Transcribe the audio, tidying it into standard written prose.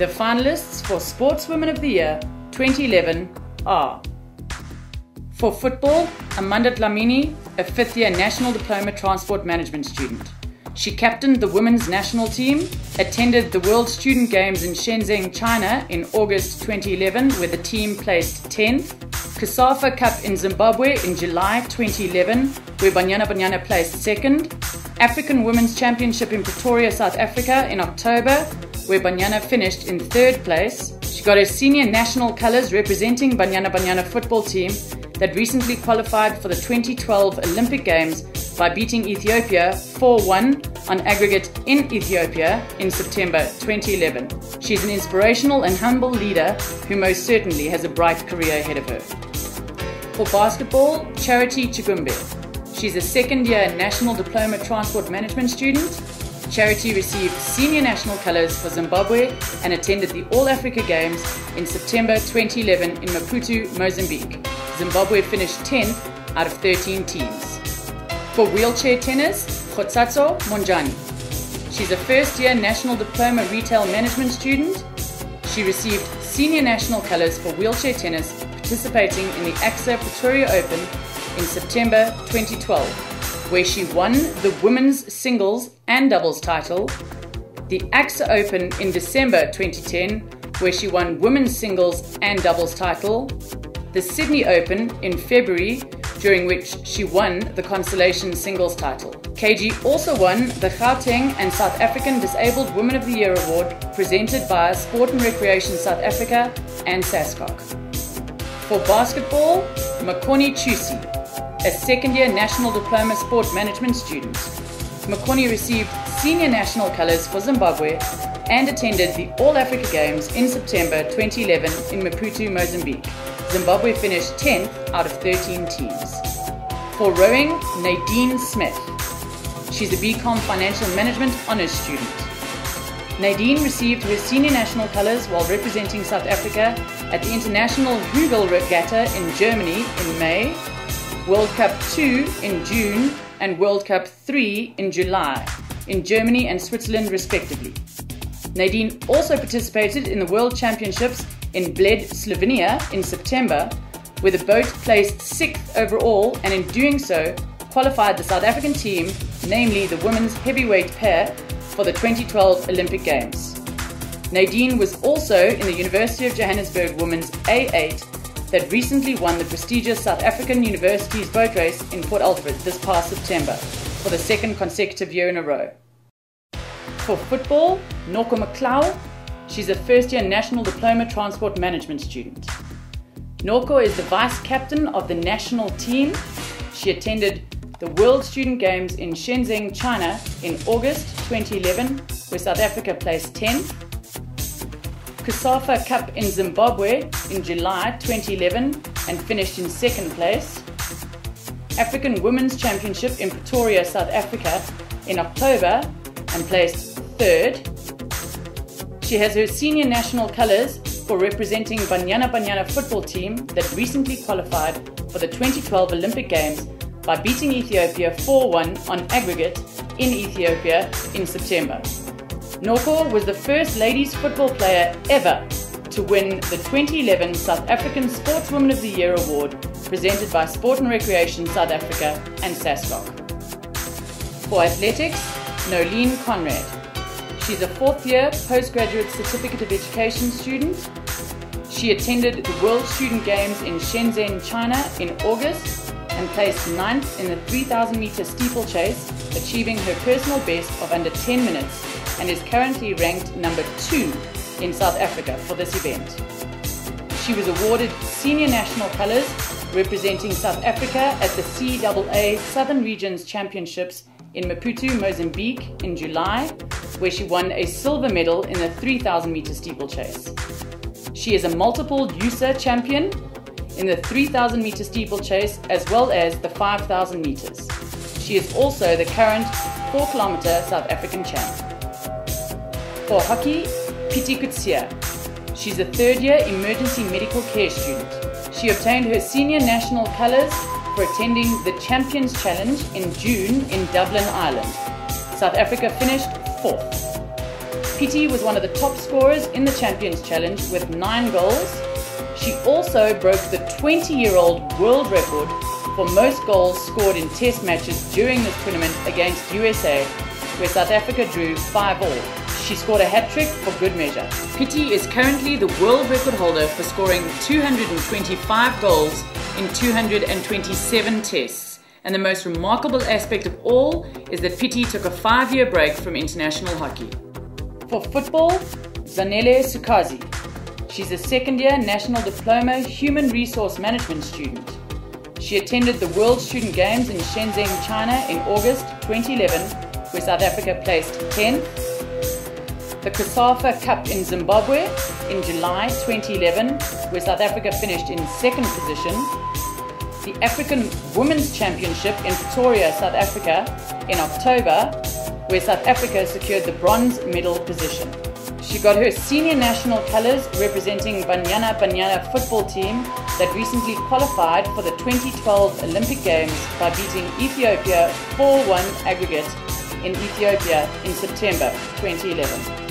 The finalists for Sportswoman of the Year 2011 are: for football, Amanda Dlamini, a fifth-year National Diploma Transport Management student. She captained the women's national team, attended the World Student Games in Shenzhen, China in August 2011 where the team placed 10th, COSAFA Cup in Zimbabwe in July 2011 where Banyana placed 2nd, African Women's Championship in Pretoria, South Africa in October where Banyana finished in 3rd place. She got her senior national colours representing Banyana football team that recently qualified for the 2012 Olympic Games by beating Ethiopia 4-1 on aggregate in Ethiopia in September 2011. She's an inspirational and humble leader who most certainly has a bright career ahead of her. For basketball, Charity Chigumba. She's a second-year National Diploma Transport Management student. Charity received senior national colours for Zimbabwe and attended the All-Africa Games in September 2011 in Maputo, Mozambique. Zimbabwe finished 10th out of 13 teams. For wheelchair tennis, Khotsatso Monjani. She's a first-year National Diploma Retail Management student. She received senior national colours for wheelchair tennis, participating in the AXA Pretoria Open in September 2012, where she won the women's singles and doubles title, the AXA Open in December 2010, where she won women's singles and doubles title, the Sydney Open in February, during which she won the Consolation Singles title. KG also won the Gauteng and South African Disabled Women of the Year Award presented by Sport and Recreation South Africa and SASCOC. For basketball, Makoni Chusi, a second-year National Diploma Sport Management student. Makoni received senior national colours for Zimbabwe and attended the All-Africa Games in September 2011 in Maputo, Mozambique. Zimbabwe finished 10th out of 13 teams. For rowing, Nadine Smith. She's a BCom Financial Management Honours student. Nadine received her senior national colours while representing South Africa at the International Hügel Regatta in Germany in May, World Cup 2 in June, and World Cup 3 in July in Germany and Switzerland respectively. Nadine also participated in the World Championships in Bled, Slovenia in September, where the boat placed 6th overall and in doing so qualified the South African team, namely the women's heavyweight pair, for the 2012 Olympic Games. Nadine was also in the University of Johannesburg women's A8 that recently won the prestigious South African University's boat race in Port Alfred this past September for the 2nd consecutive year in a row. For football, Noko Maklau. She's a first-year National Diploma Transport Management student. Noko is the vice captain of the national team. She attended the World Student Games in Shenzhen, China in August 2011, where South Africa placed 10th. COSAFA Cup in Zimbabwe in July 2011 and finished in 2nd place. African Women's Championship in Pretoria, South Africa in October and placed 3rd. She has her senior national colours for representing Banyana football team that recently qualified for the 2012 Olympic Games by beating Ethiopia 4-1 on aggregate in Ethiopia in September. Noko was the first ladies football player ever to win the 2011 South African Sportswoman of the Year Award presented by Sport and Recreation South Africa and SASCOC. For athletics, Nolene Conrad. She's a 4th-year postgraduate certificate of education student. She attended the World Student Games in Shenzhen, China in August and placed 9th in the 3,000 meter steeplechase, achieving her personal best of under 10 minutes and is currently ranked number 2 in South Africa for this event. She was awarded senior national colours representing South Africa at the CAA Southern Regions Championships in Maputo, Mozambique in July, where she won a silver medal in the 3,000 meter steeplechase. She is a multiple USA champion in the 3,000 meter steeplechase as well as the 5,000 meters. She is also the current 4 kilometer South African champ. For hockey, Piti Kutsia. She's a 3rd-year emergency medical care student. She obtained her senior national colours for attending the Champions Challenge in June in Dublin, Ireland. South Africa finished 4th. Pity was one of the top scorers in the Champions Challenge with 9 goals. She also broke the 20-year-old world record for most goals scored in test matches during this tournament against USA, where South Africa drew 5-all. She scored a hat-trick for good measure. Pity is currently the world record holder for scoring 225 goals in 227 tests. And the most remarkable aspect of all is that Pity took a 5-year break from international hockey. For football, Zanele Sukazi. She's a second-year National Diploma Human Resource Management student. She attended the World Student Games in Shenzhen, China in August 2011, where South Africa placed 10th. The COSAFA Cup in Zimbabwe in July 2011, where South Africa finished in 2nd position. The African Women's Championship in Pretoria, South Africa in October, where South Africa secured the bronze medal position. She got her senior national colours representing Banyana football team that recently qualified for the 2012 Olympic Games by beating Ethiopia 4-1 aggregate in Ethiopia in September 2011.